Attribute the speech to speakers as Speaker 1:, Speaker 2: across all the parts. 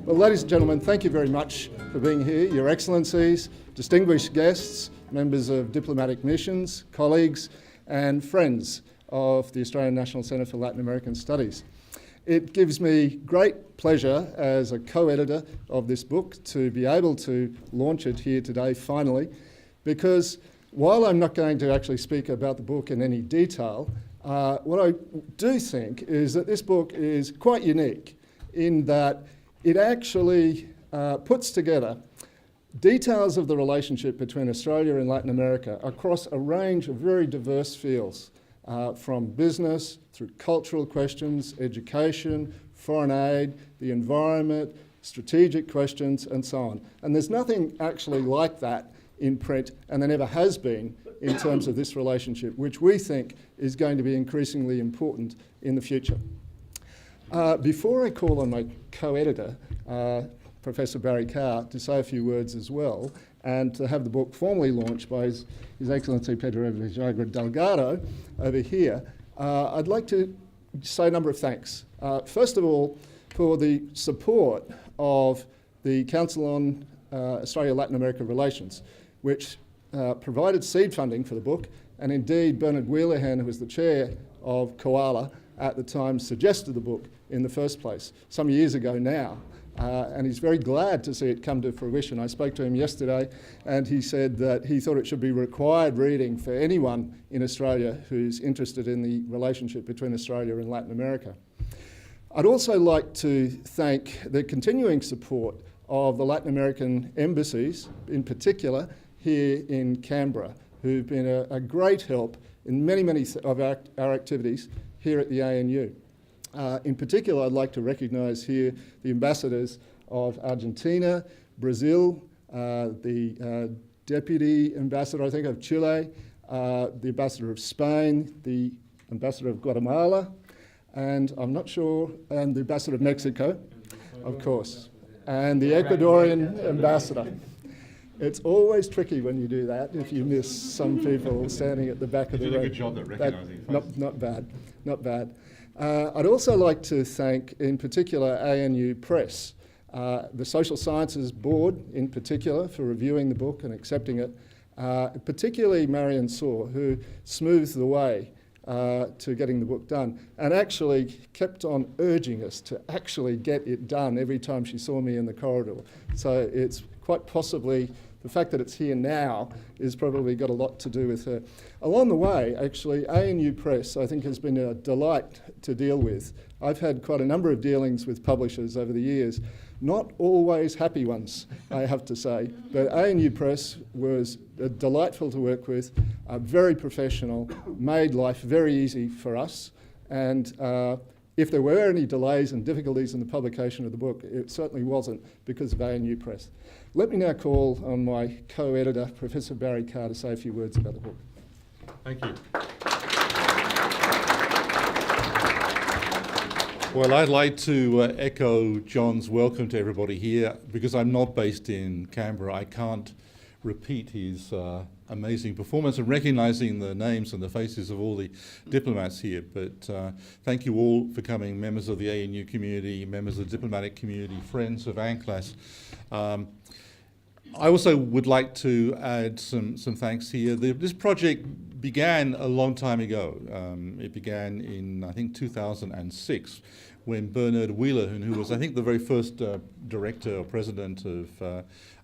Speaker 1: Well, ladies and gentlemen, thank you very much for being here, Your Excellencies, distinguished guests, members of diplomatic missions, colleagues and friends of the Australian National Centre for Latin American Studies. It gives me great pleasure as a co-editor of this book to be able to launch it here today finally, because while I'm not going to actually speak about the book in any detail, what I do think is that this book is quite unique in that it actually puts together details of the relationship between Australia and Latin America across a range of very diverse fields, from business through cultural questions, education, foreign aid, the environment, strategic questions, and so on. And there's nothing actually like that in print, and there never has been in terms of this relationship, which we think is going to be increasingly important in the future. Before I call on my co-editor, Professor Barry Carr, to say a few words as well, and to have the book formally launched by His Excellency Pedro Delgado over here, I'd like to say a number of thanks. First of all, for the support of the Council on Australia-Latin America Relations, which provided seed funding for the book, and indeed Bernard Wheelerhan, who was the chair of Koala at the time, suggested the book in the first place, some years ago now. And he's very glad to see it come to fruition. I spoke to him yesterday and he said that he thought it should be required reading for anyone in Australia who's interested in the relationship between Australia and Latin America. I'd also like to thank the continuing support of the Latin American embassies, in particular here in Canberra, who've been a great help in many of our activities here at the ANU. In particular, I'd like to recognise here the ambassadors of Argentina, Brazil, the deputy ambassador, I think, of Chile, the ambassador of Spain, the ambassador of Guatemala, and I'm not sure, and the ambassador of Mexico, of course, and the Ecuadorian ambassador. It's always tricky when you do that, if you miss some people standing at the back of the room.
Speaker 2: You did a good job at recognising faces.
Speaker 1: Not bad, not bad. I'd also like to thank, in particular, ANU Press, the Social Sciences Board, in particular, for reviewing the book and accepting it, particularly Marion Saw, who smoothed the way to getting the book done, and actually kept on urging us to actually get it done every time she saw me in the corridor. So it's quite possibly the fact that it's here now is probably got a lot to do with her. Along the way, actually, ANU Press, I think, has been a delight to deal with. I've had quite a number of dealings with publishers over the years, not always happy ones, I have to say, but ANU Press was delightful to work with, very professional, made life very easy for us, and if there were any delays and difficulties in the publication of the book, it certainly wasn't because of ANU Press. Let me now call on my co-editor, Professor Barry Carr, to say a few words about the book.
Speaker 2: Thank you. Well, I'd like to echo John's welcome to everybody here. Because I'm not based in Canberra, I can't repeat his amazing performance and recognising the names and the faces of all the diplomats here. But thank you all for coming, members of the ANU community, members of the diplomatic community, friends of ANCLAS. I also would like to add some thanks here. This project began a long time ago. It began in, I think, 2006, when Bernard Wheelerhan, who was, I think, the very first director or president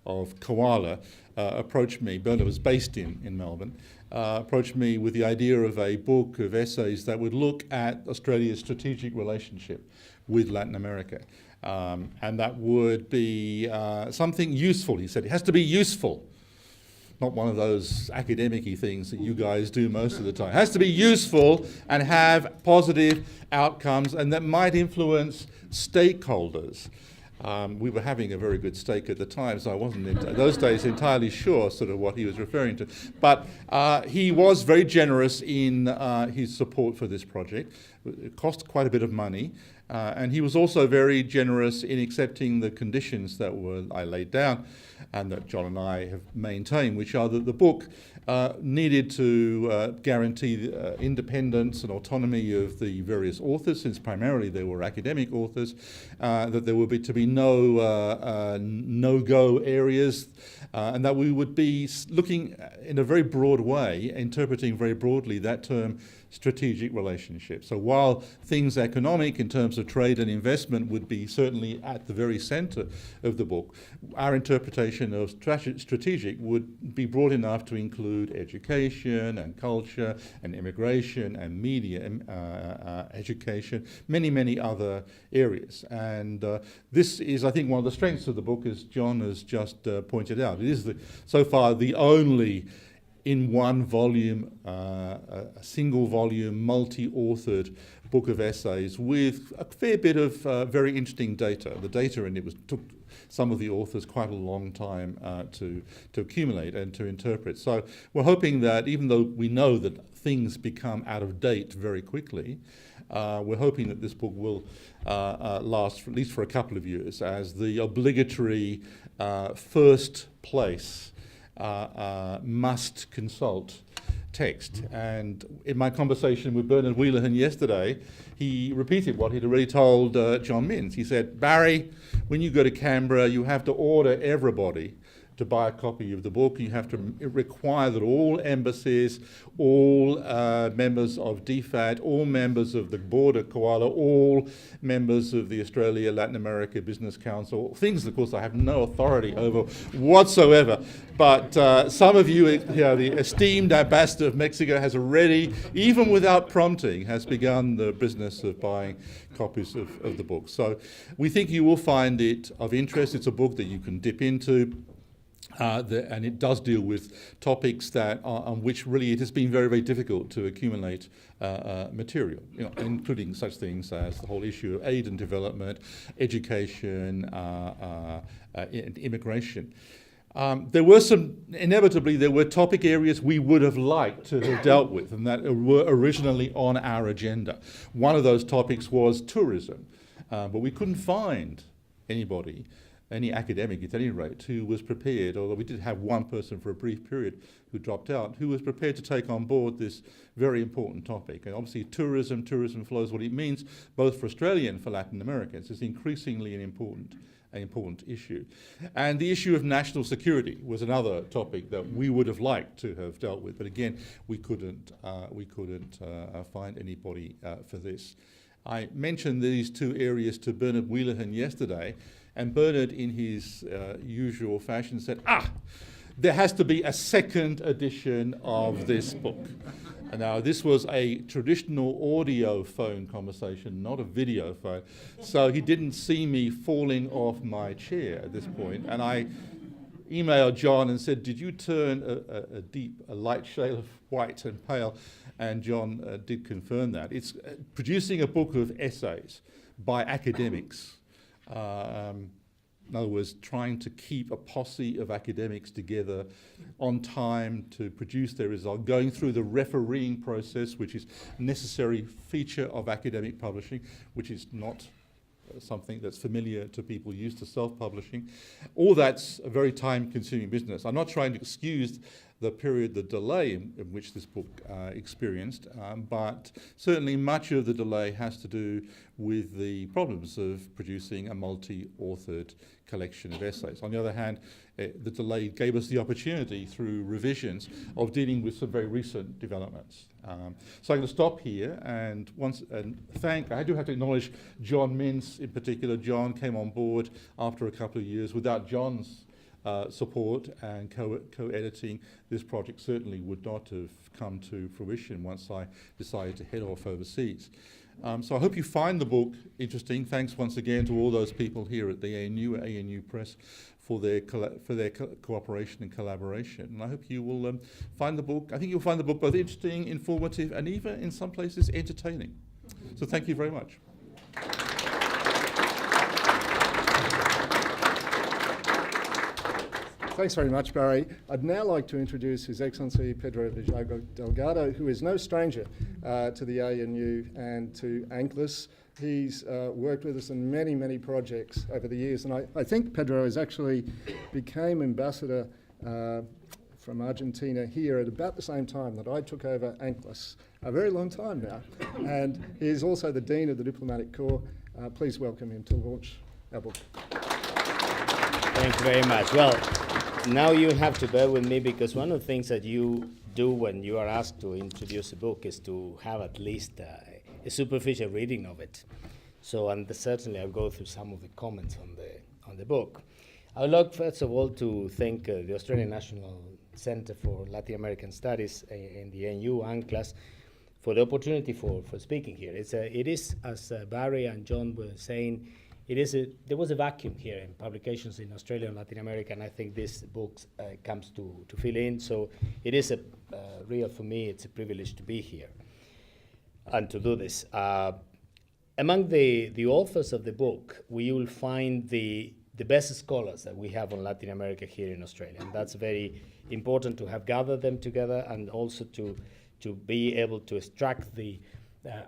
Speaker 2: of Koala, approached me. Bernard was based in Melbourne. Approached me with the idea of a book of essays that would look at Australia's strategic relationship with Latin America. And that would be something useful, he said. It has to be useful. Not one of those academic-y things that you guys do most of the time. It has to be useful and have positive outcomes, and that might influence stakeholders. We were having a very good steak at the time, so I wasn't in those days entirely sure sort of what he was referring to. But he was very generous in his support for this project. It cost quite a bit of money. And he was also very generous in accepting the conditions that I laid down. and that John and I have maintained, which are that the book needed to guarantee the, independence and autonomy of the various authors, since primarily they were academic authors, that there would be to be no no-go areas, and that we would be looking in a very broad way, interpreting very broadly that term strategic relationship. So while things economic in terms of trade and investment would be certainly at the very center of the book, our interpretation of strategic would be broad enough to include education and culture and immigration and media, education, many other areas. And this is, I think, one of the strengths of the book, as John has just pointed out. It is so far the only in one volume, a single volume, multi-authored book of essays with a fair bit of very interesting data. The data in it took some of the authors quite a long time to accumulate and to interpret. So we're hoping that even though we know that things become out of date very quickly, we're hoping that this book will last at least for a couple of years as the obligatory first place must consult text. And in my conversation with Bernard Wheelerhan yesterday, he repeated what he'd already told John Minns. He said, Barry, when you go to Canberra, you have to order everybody to buy a copy of the book. You have to require that all embassies, all members of DFAT, all members of the Border Koala, all members of the Australia Latin America Business Council, things, of course, I have no authority over whatsoever. But some of you, the esteemed ambassador of Mexico has already, even without prompting, has begun the business of buying copies of the book. So we think you will find it of interest. It's a book that you can dip into. And it does deal with topics that on which really it has been very difficult to accumulate material, including such things as the whole issue of aid and development, education, and immigration. There were topic areas we would have liked to have dealt with and that were originally on our agenda. One of those topics was tourism, but we couldn't find anybody, any academic at any rate, who was prepared, although we did have one person for a brief period who dropped out, who was prepared to take on board this very important topic. And obviously tourism flows, what it means both for Australia and for Latin Americans is increasingly an important issue. And the issue of national security was another topic that we would have liked to have dealt with, but again, we couldn't find anybody for this. I mentioned these two areas to Bernard Wheelerhan yesterday, and Bernard, in his usual fashion, said, there has to be a second edition of this book. And now, this was a traditional audio phone conversation, not a video phone. So he didn't see me falling off my chair at this point. And I emailed John and said, did you turn a light shade of white and pale? And John did confirm that. It's producing a book of essays by academics. In other words, trying to keep a posse of academics together on time to produce their result, going through the refereeing process, which is a necessary feature of academic publishing, which is not something that's familiar to people used to self-publishing. All that's a very time-consuming business. I'm not trying to excuse the delay in which this book experienced, but certainly much of the delay has to do with the problems of producing a multi-authored collection of essays. On the other hand, the delay gave us the opportunity through revisions of dealing with some very recent developments. So I'm going to stop here and I do have to acknowledge John Minns in particular. John came on board after a couple of years. Without John's support and co-editing, this project certainly would not have come to fruition once I decided to head off overseas. So I hope you find the book interesting. Thanks once again to all those people here at the ANU Press for their cooperation and collaboration. And I hope you will find the book. I think you'll find the book both interesting, informative, and even in some places entertaining. So thank you very much.
Speaker 1: Thanks very much, Barry. I'd now like to introduce His Excellency Pedro Delgado, who is no stranger to the ANU and to ANCLIS. He's worked with us on many, many projects over the years, and I think Pedro has actually became ambassador from Argentina here at about the same time that I took over ANCLIS, a very long time now. And he is also the Dean of the Diplomatic Corps. Please welcome him to launch our book.
Speaker 3: Thank you very much. Well, now you have to bear with me because one of the things that you do when you are asked to introduce a book is to have at least a superficial reading of it. So, and certainly I'll go through some of the comments on the book. I would like, first of all, to thank the Australian National Centre for Latin American Studies in the ANU, ANCLAS, for the opportunity for speaking here. It is, as Barry and John were saying, there was a vacuum here in publications in Australia and Latin America, and I think this book comes to fill in. So it is real for me, it's a privilege to be here and to do this. Among the authors of the book, we will find the best scholars that we have on Latin America here in Australia, and that's very important to have gathered them together and also to be able to extract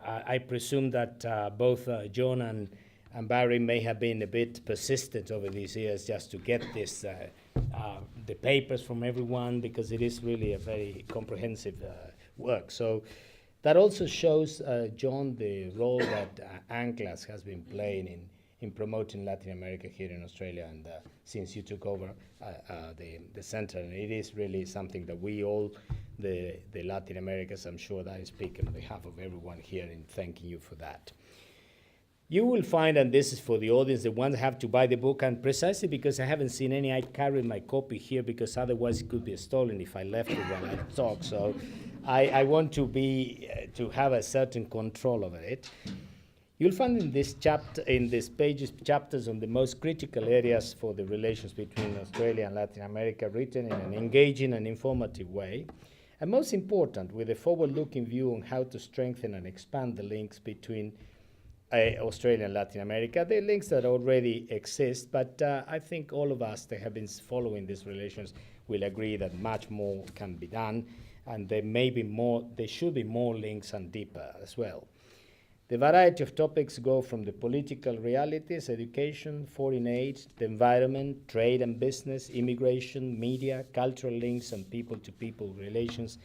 Speaker 3: I presume that both John and Barry may have been a bit persistent over these years just to get the papers from everyone, because it is really a very comprehensive work. So that also shows, John, the role that ANCLAS has been playing in promoting Latin America here in Australia, and since you took over the center, and it is really something that we all, the Latin Americans, I'm sure that I speak on behalf of everyone here in thanking you for that. You will find, and this is for the audience, the ones that have to buy the book, and precisely because I haven't seen any, I carry my copy here because otherwise it could be stolen if I left it while I talk. So I want to have a certain control over it. You'll find in this chapters on the most critical areas for the relations between Australia and Latin America, written in an engaging and informative way, and most important, with a forward-looking view on how to strengthen and expand the links between Australia and Latin America. They're links that already exist, but I think all of us that have been following these relations will agree that much more can be done, and there should be more links and deeper as well. The variety of topics go from the political realities, education, foreign aid, the environment, trade and business, immigration, media, cultural links, and people-to-people relations,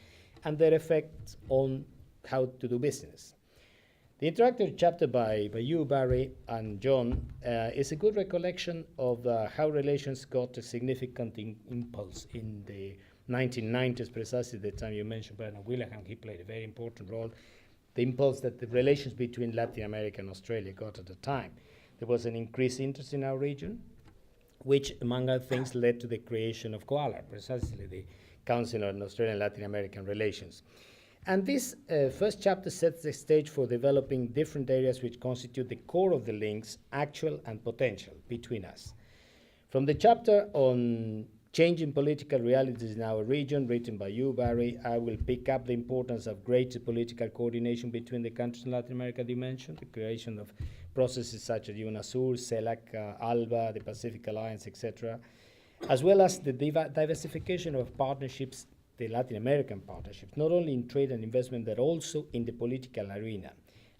Speaker 3: and their effects on how to do business. The introductory chapter by you, Barry, and John is a good recollection of how relations got a significant impulse in the 1990s, precisely the time you mentioned Bernard Wheeler, he played a very important role. The impulse that the relations between Latin America and Australia got at the time. There was an increased interest in our region, which, among other things, led to the creation of COALA, precisely the Council on Australian and Latin American Relations. And this first chapter sets the stage for developing different areas which constitute the core of the links, actual and potential, between us. From the chapter on changing political realities in our region, written by you, Barry, I will pick up the importance of greater political coordination between the countries in Latin America dimension, the creation of processes such as UNASUR, CELAC, ALBA, the Pacific Alliance, etc., as well as the diversification of partnerships, the Latin American partnerships, not only in trade and investment, but also in the political arena.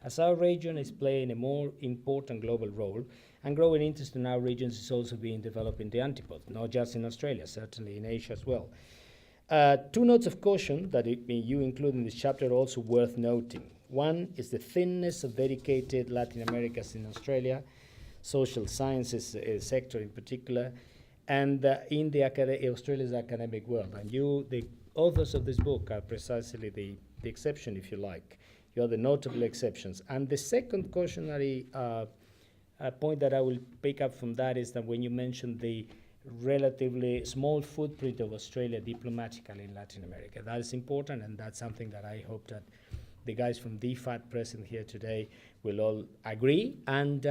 Speaker 3: As our region is playing a more important global role, and growing interest in our regions is also being developed in the antipodes, not just in Australia, certainly in Asia as well. Two notes of caution that you include in this chapter are also worth noting. One is the thinness of dedicated Latin Americans in Australia, social sciences sector in particular, and in Australia's academic world. And you, the authors of this book, are precisely the exception, if you like. You are the notable exceptions. And the second cautionary point that I will pick up from that is that when you mentioned the relatively small footprint of Australia diplomatically in Latin America, that is important, and that's something that I hope that the guys from DFAT present here today will all agree and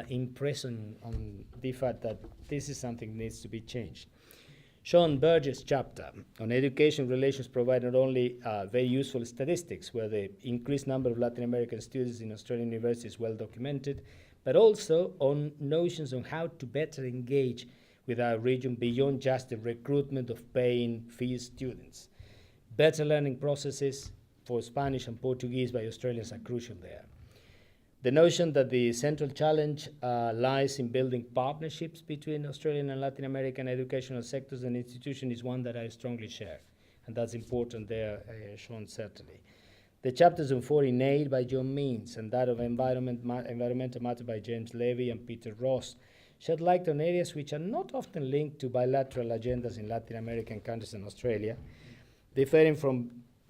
Speaker 3: impress on DFAT that this is something that needs to be changed. Sean Burgess' chapter on education relations provide not only very useful statistics where the increased number of Latin American students in Australian universities is well documented, but also on notions on how to better engage with our region beyond just the recruitment of paying fee students. Better learning processes for Spanish and Portuguese by Australians are crucial there. The notion that the central challenge lies in building partnerships between Australian and Latin American educational sectors and institutions is one that I strongly share, and that's important there, Sean, certainly. The chapters on foreign aid by John Means and that of environmental matter by James Levy and Peter Ross shed light on areas which are not often linked to bilateral agendas in Latin American countries and Australia, differing from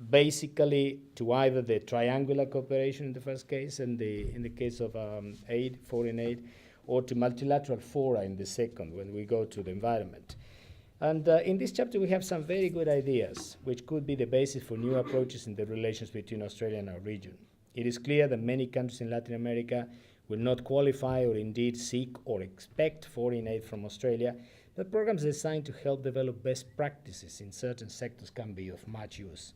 Speaker 3: basically to either the triangular cooperation in the first case and in the case of foreign aid, or to multilateral fora in the second when we go to the environment. And in this chapter we have some very good ideas which could be the basis for new approaches in the relations between Australia and our region. It is clear that many countries in Latin America will not qualify or indeed seek or expect foreign aid from Australia, but programs designed to help develop best practices in certain sectors can be of much use.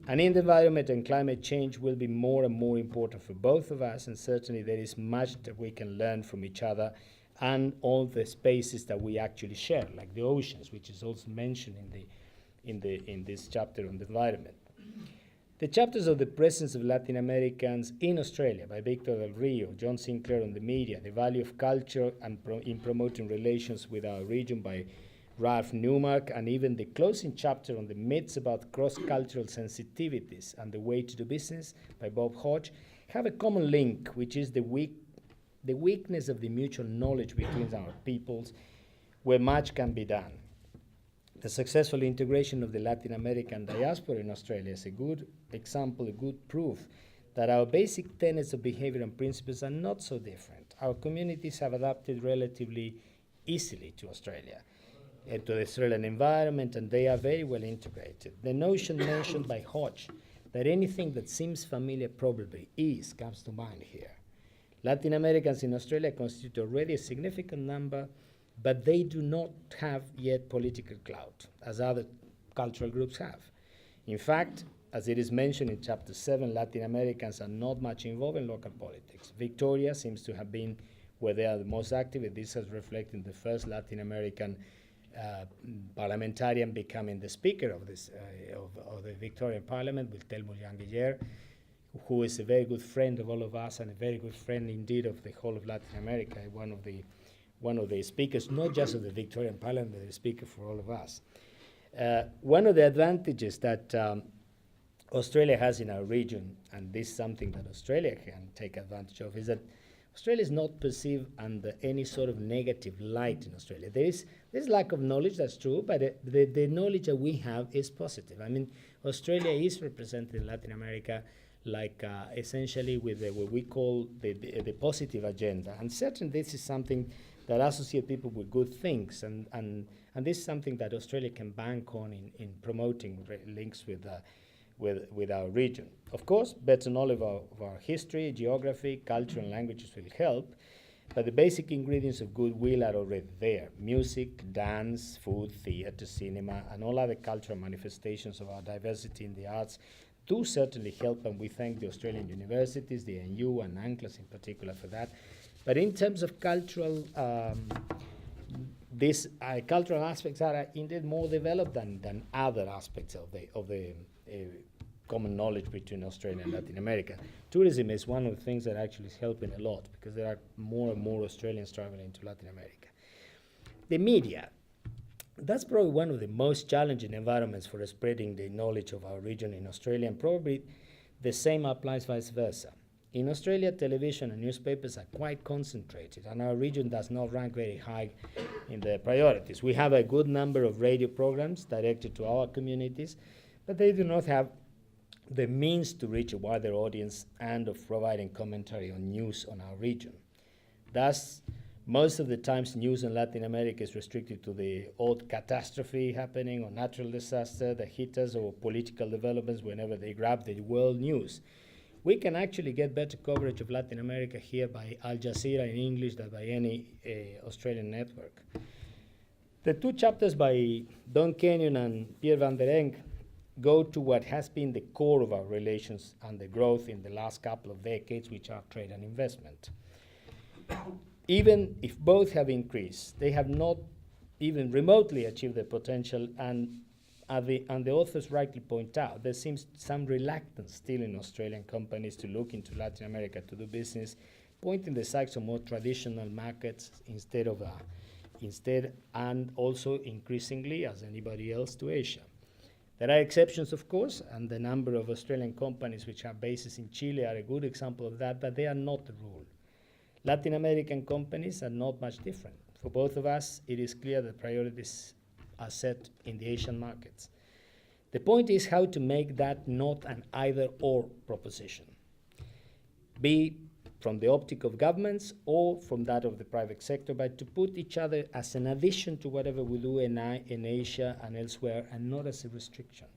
Speaker 3: And in the environment and climate change will be more and more important for both of us, and certainly there is much that we can learn from each other and all the spaces that we actually share, like the oceans, which is also mentioned in this chapter on the environment. The chapters of the presence of Latin Americans in Australia by Victor Del Rio, John Sinclair on the media, the value of culture and in promoting relations with our region by Ralph Newmark, and even the closing chapter on the myths about cross-cultural sensitivities and the way to do business by Bob Hodge have a common link, which is the weakness of the mutual knowledge between our peoples, where much can be done. The successful integration of the Latin American diaspora in Australia is a good example, a good proof that our basic tenets of behavior and principles are not so different. Our communities have adapted relatively easily to Australia, to the Australian environment, and they are very well integrated. The notion mentioned by Hodge that anything that seems familiar probably comes to mind here. Latin Americans in Australia constitute already a significant number, but they do not have yet political clout, as other cultural groups have. In fact, as it is mentioned in Chapter 7, Latin Americans are not much involved in local politics. Victoria seems to have been where they are the most active, and this has reflected in the first Latin American parliamentarian becoming the speaker of the Victorian Parliament, with Telmo Yanguiller, who is a very good friend of all of us and a very good friend indeed of the whole of Latin America, one of the speakers, not just of the Victorian Parliament, but a speaker for all of us. One of the advantages that Australia has in our region, and this is something that Australia can take advantage of, is that Australia is not perceived under any sort of negative light in Australia. There's lack of knowledge, that's true, but the knowledge that we have is positive. I mean, Australia is represented in Latin America like essentially with what we call the positive agenda. And certainly this is something that associates people with good things, and this is something that Australia can bank on in promoting links with our region. Of course, better knowledge of our history, geography, culture, and languages will help, but the basic ingredients of goodwill are already there. Music, dance, food, theatre, cinema, and all other cultural manifestations of our diversity in the arts do certainly help, and we thank the Australian universities, the NU and ANCLAS in particular for that. But in terms of cultural, these cultural aspects are indeed more developed than other aspects of the common knowledge between Australia and Latin America. Tourism is one of the things that actually is helping a lot, because there are more and more Australians traveling to Latin America. The media, that's probably one of the most challenging environments for spreading the knowledge of our region in Australia, and probably the same applies vice versa. In Australia, television and newspapers are quite concentrated, and our region does not rank very high in the priorities. We have a good number of radio programs directed to our communities, but they do not have the means to reach a wider audience and of providing commentary on news on our region. Thus, most of the times news in Latin America is restricted to the odd catastrophe happening or natural disaster that hit us, or political developments whenever they grab the world news. We can actually get better coverage of Latin America here by Al Jazeera in English than by any Australian network. The two chapters by Don Kenyon and Pierre van der Enck go to what has been the core of our relations and the growth in the last couple of decades, which are trade and investment. Even if both have increased, they have not even remotely achieved their potential, and the authors rightly point out there seems some reluctance still in Australian companies to look into Latin America to do business, pointing the sights on more traditional markets instead, and also increasingly, as anybody else, to Asia. There are exceptions, of course, and the number of Australian companies which have bases in Chile are a good example of that, but they are not the rule. Latin American companies are not much different. For both of us, it is clear that priorities are set in the Asian markets. The point is how to make that not an either-or proposition, be from the optic of governments or from that of the private sector, but to put each other as an addition to whatever we do in Asia and elsewhere, and not as a restriction.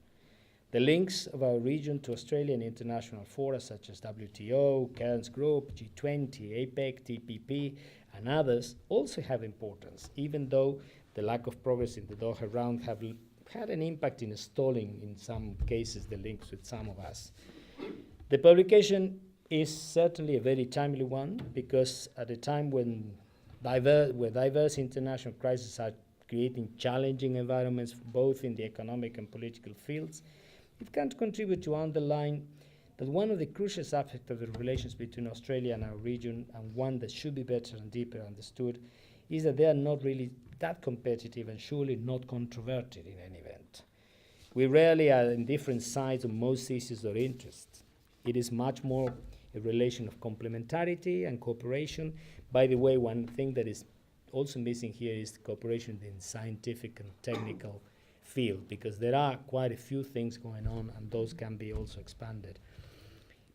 Speaker 3: The links of our region to Australian international fora such as WTO, Cairns Group, G20, APEC, TPP, and others also have importance, even though the lack of progress in the Doha round have had an impact in stalling, in some cases, the links with some of us. The publication is certainly a very timely one, because at a time when diverse international crises are creating challenging environments both in the economic and political fields, it can contribute to underline that one of the crucial aspects of the relations between Australia and our region, and one that should be better and deeper understood, is that they are not really that competitive and surely not controverted in any event. We rarely are in different sides of most issues or interests. It is much more a relation of complementarity and cooperation. By the way, one thing that is also missing here is cooperation in scientific and technical field, because there are quite a few things going on, and those can be also expanded.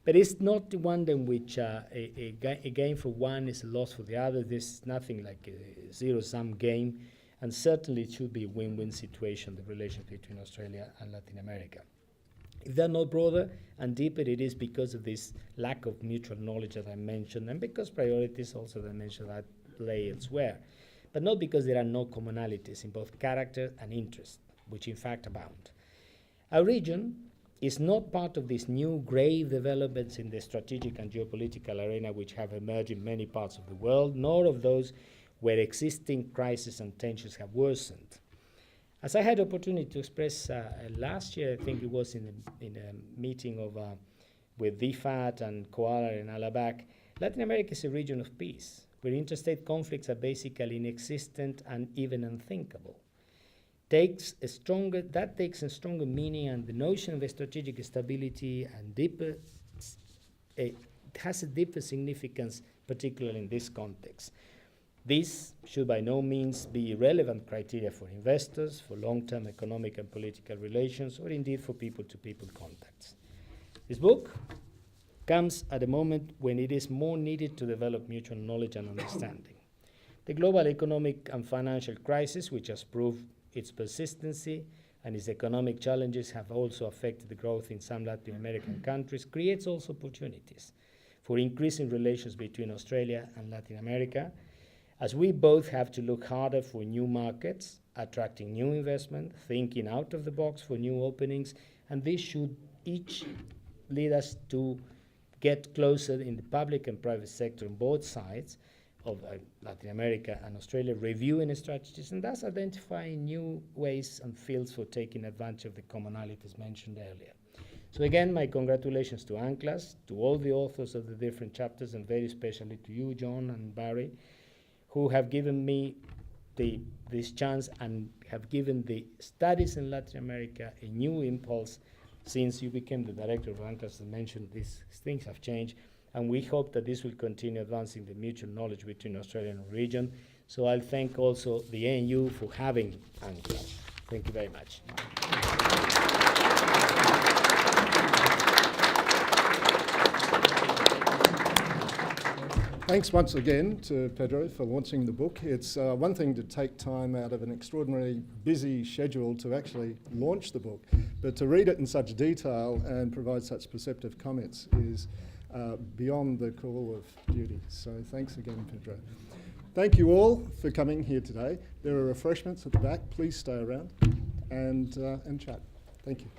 Speaker 3: But it's not one in which a gain for one is a loss for the other. This is nothing like a zero-sum game, and certainly it should be a win-win situation, the relations between Australia and Latin America. If they're not broader and deeper, it is because of this lack of mutual knowledge that I mentioned, and because priorities also that I mentioned that lay elsewhere, but not because there are no commonalities in both character and interest, which in fact abound. Our region is not part of these new grave developments in the strategic and geopolitical arena which have emerged in many parts of the world, nor of those where existing crises and tensions have worsened. As I had opportunity to express last year, I think it was in a meeting with VFAT and Koala and Alabac, Latin America is a region of peace, where interstate conflicts are basically inexistent and even unthinkable. That takes a stronger meaning, and the notion of a strategic stability and it has a deeper significance, particularly in this context. This should by no means be relevant criteria for investors, for long-term economic and political relations, or indeed for people-to-people contacts. This book comes at a moment when it is more needed to develop mutual knowledge and understanding. The global economic and financial crisis, which has proved its persistency and its economic challenges have also affected the growth in some Latin American countries, creates also opportunities for increasing relations between Australia and Latin America, as we both have to look harder for new markets, attracting new investment, thinking out of the box for new openings, and this should each lead us to get closer in the public and private sector on both sides of Latin America and Australia, reviewing strategies and thus identifying new ways and fields for taking advantage of the commonalities mentioned earlier. So again, my congratulations to UNCLOS, to all the authors of the different chapters, and very especially to you, John and Barry, who have given me this chance and have given the studies in Latin America a new impulse since you became the director of UNCLOS. As I mentioned, these things have changed, and we hope that this will continue advancing the mutual knowledge between Australia and the region. So I'll thank also the ANU for having UNCLOS. Thank you very much.
Speaker 1: Thanks once again to Pedro for launching the book. It's one thing to take time out of an extraordinarily busy schedule to actually launch the book, but to read it in such detail and provide such perceptive comments is beyond the call of duty. So thanks again, Pedro. Thank you all for coming here today. There are refreshments at the back. Please stay around and chat. Thank you.